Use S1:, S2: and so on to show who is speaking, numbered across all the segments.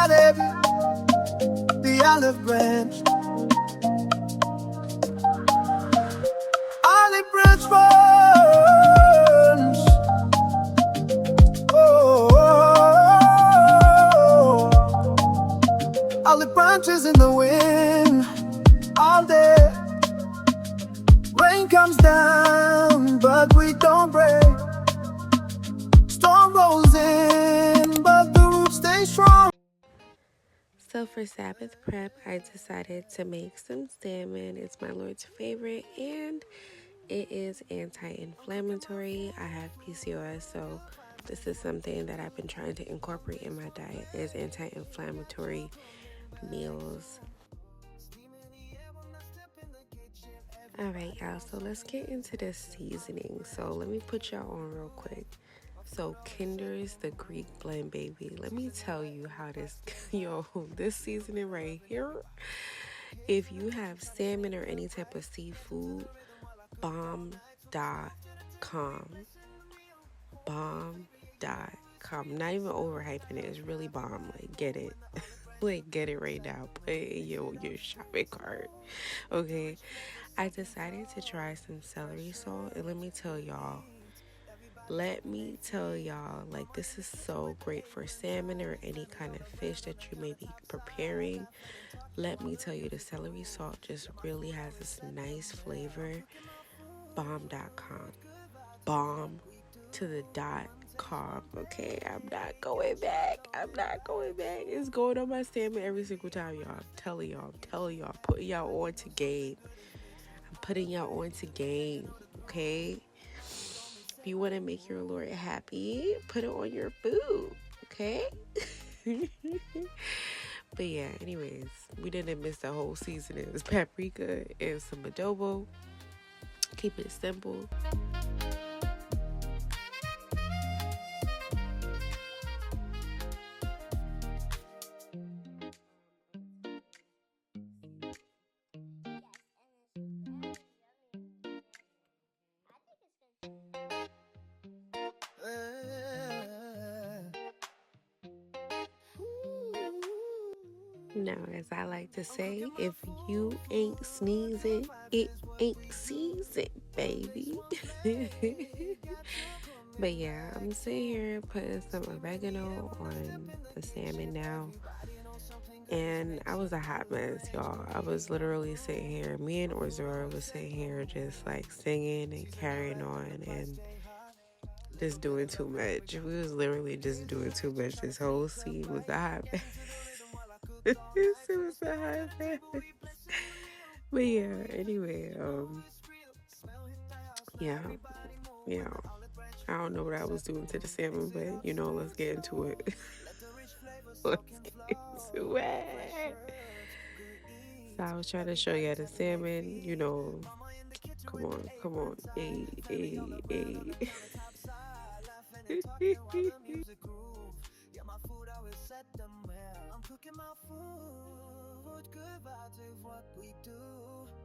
S1: Friday, the olive branch. Olive branch burns. Oh, olive branches in the wind all day. Rain comes down, but we don't break. Storm rolls in, but the roots stay strong.
S2: So for Sabbath prep, I decided to make some salmon. It's my Lord's favorite, and it is anti-inflammatory. I have PCOS, so this is something that I've been trying to incorporate in my diet, is anti-inflammatory meals. Alright, y'all, so let's get into the seasoning. So let me put y'all on real quick. So Kinder's the Greek blend, baby. Let me tell you how this, this seasoning right here, if you have salmon or any type of seafood, bomb.com. Bomb.com. Not even overhyping it. It's really bomb. Like, get it. Like, get it right now. Put it in your shopping cart. Okay. I decided to try some celery salt. And let me tell y'all, like, this is so great for salmon or any kind of fish that you may be preparing. Let me tell you, the celery salt just really has this nice flavor. Bomb.com. Bomb to the .com. Okay, I'm not going back. It's going on my salmon every single time, y'all. I'm telling y'all. Putting y'all on to game. I'm putting y'all on to game. Okay? If you want to make your Lord happy, put it on your food, okay? But yeah, anyways, we didn't miss the whole season. It was paprika and some adobo. Keep it simple. Now, as I like to say, if you ain't sneezing, it ain't season, baby. But yeah, I'm sitting here putting some oregano on the salmon now. And I was a hot mess, y'all. I was literally sitting here, me and Orzora was sitting here just like singing and carrying on and just doing too much. We was literally just doing too much. This whole scene was a hot mess. It was a hot mess. But yeah, anyway, yeah. I don't know what I was doing to the salmon, but let's get into it. Let's get into it. So I was trying to show you the salmon, come on, hey.
S1: Cooking my food, good vibes is what we do.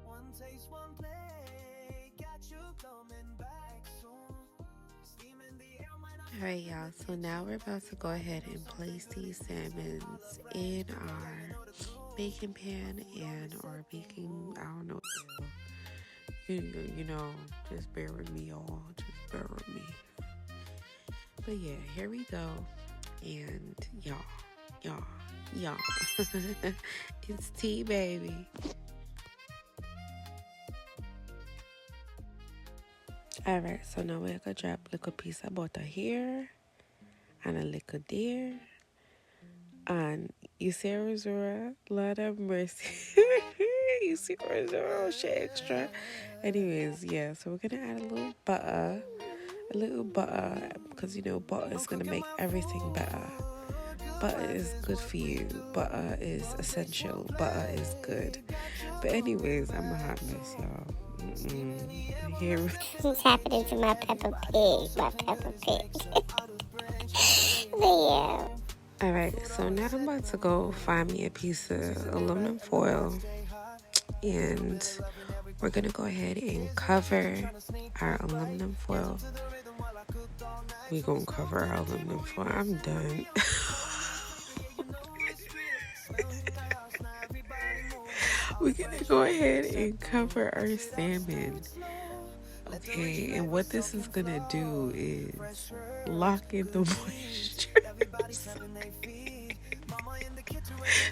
S1: One taste, one play, got you coming back soon. Steam in the air,
S2: Alright, y'all, so now we're about to go ahead and place these salmons in our baking pan and or baking, I don't know, just bear with me, y'all, just bear with me. But yeah, here we go, and y'all, it's tea, baby. Alright, so now we're gonna drop a little piece of butter here and a little there. And you see Rosura, Lord have mercy. You see Rosura, shit extra. Anyways, yeah, so we're gonna add a little butter, because butter is gonna make everything better. Butter is good for you. Butter is essential. Butter is good. But anyways, I'm a hot mess, y'all. Here.
S3: What's happening to my Peppa Pig? But yeah.
S2: Alright, so now I'm about to go find me a piece of aluminum foil. And we're going to go ahead and cover our aluminum foil. We're going to cover our aluminum foil. I'm done. we're gonna go ahead and cover our salmon. Okay, and what this is gonna do is lock in the moisture.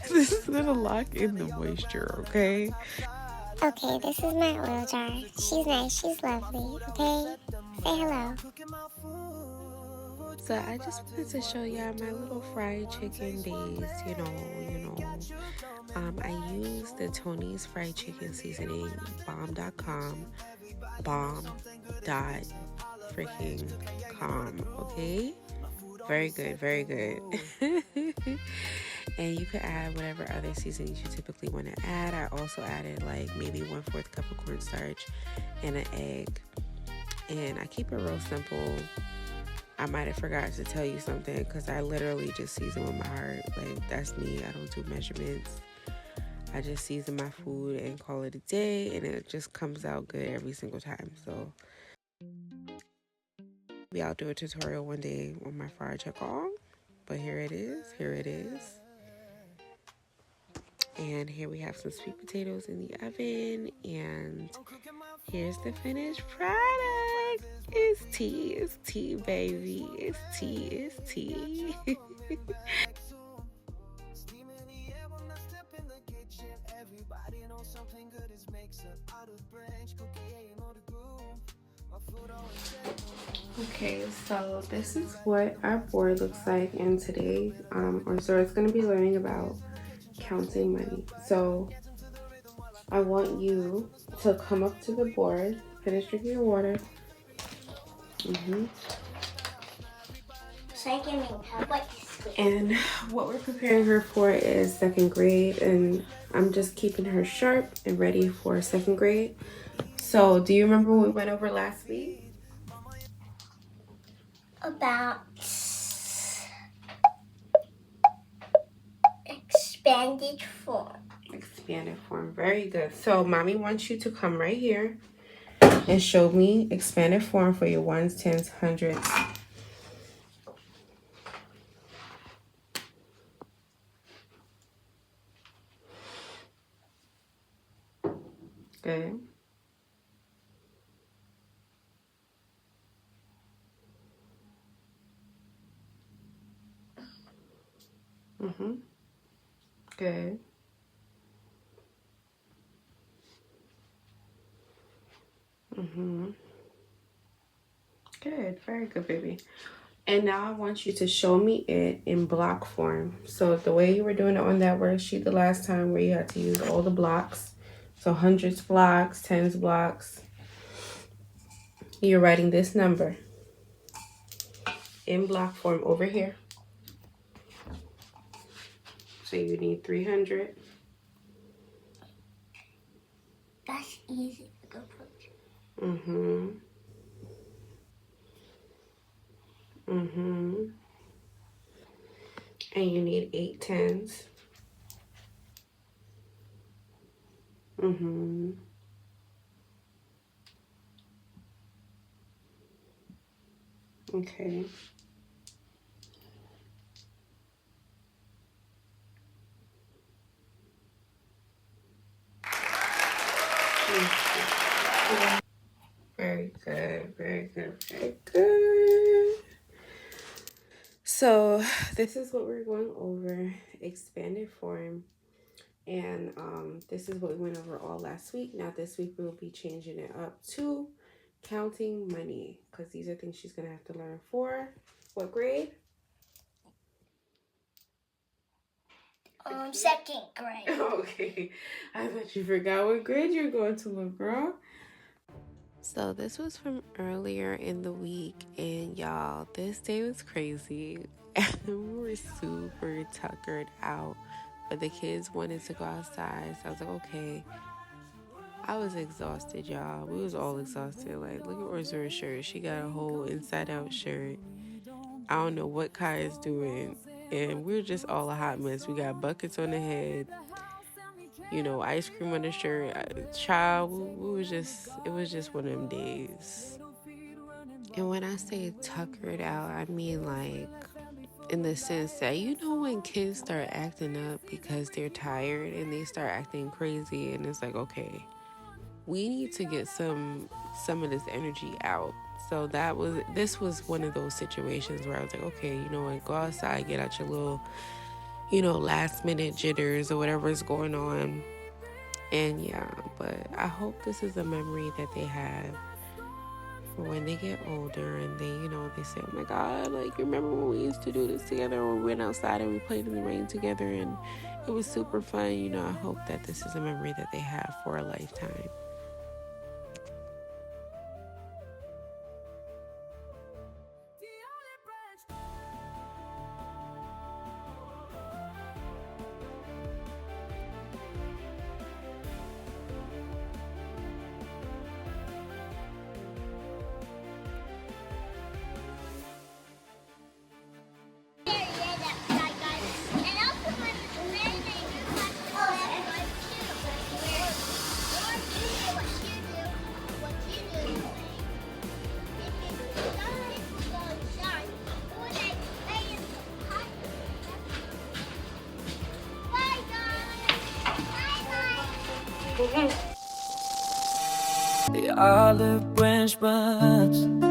S2: This is gonna lock in the moisture, okay?
S3: Okay, this is my oil jar. She's nice. She's lovely. Okay? Say hello.
S2: So I just wanted to show y'all my little fried chicken days, I use the Tony's fried chicken seasoning, bomb.com, bomb dot freaking com, okay? Very good, very good. And you could add whatever other seasonings you typically want to add. I also added like maybe 1/4 cup of cornstarch and an egg. And I keep it real simple. I might have forgot to tell you something because I literally just season with my heart. Like, that's me. I don't do measurements. I just season my food and call it a day, and it just comes out good every single time. So maybe I'll do a tutorial one day on my fried chicken. But here it is. Here it is. And here we have some sweet potatoes in the oven. And here's the finished product. It's tea, baby. It's tea. Okay, so this is what our board looks like in today. So it's going to be learning about counting money. So I want you to come up to the board, finish drinking your water. And what we're preparing her for is second grade, and I'm just keeping her sharp and ready for second grade. So do you remember what we went over last week?
S3: About expanded form.
S2: Expanded form. Very good. So mommy wants you to come right here and show me expanded form for your ones, tens, hundreds. Good. Good. Good. Very good, baby. And now I want you to show me it in block form. So the way you were doing it on that worksheet the last time, where you had to use all the blocks. So hundreds blocks, tens blocks. You're writing this number in block form over here. So you need 300.
S3: That's easy to go put.
S2: And you need 8 tens. Okay. Very good, very good, very good. So this is what we're going over, expanded form. And this is what we went over all last week. Now this week we'll be changing it up to counting money, because these are things she's going to have to learn for what grade?
S3: Second grade.
S2: Okay, I thought you forgot what grade you're going to, little girl. So this was from earlier in the week, and y'all, this day was crazy. We were super tuckered out, but the kids wanted to go outside, so I was like, okay. I was exhausted, y'all. We was all exhausted. Like, look at Rosura's shirt. She got a whole inside-out shirt. I don't know what Kai is doing, and we're just all a hot mess. We got buckets on the head, ice cream on the shirt. Child, it was just one of them days. And when I say tuckered out, I mean like in the sense that, you know, when kids start acting up because they're tired and they start acting crazy, and it's like, okay, we need to get some of this energy out. So this was one of those situations where I was like, okay, you know what, go outside, get out your little, you know, last minute jitters or whatever is going on. And yeah, but I hope this is a memory that they have for when they get older and they, you know, they say, oh my God, like, remember when we used to do this together, or we went outside and we played in the rain together and it was super fun. You know, I hope that this is a memory that they have for a lifetime.
S1: The olive branch buds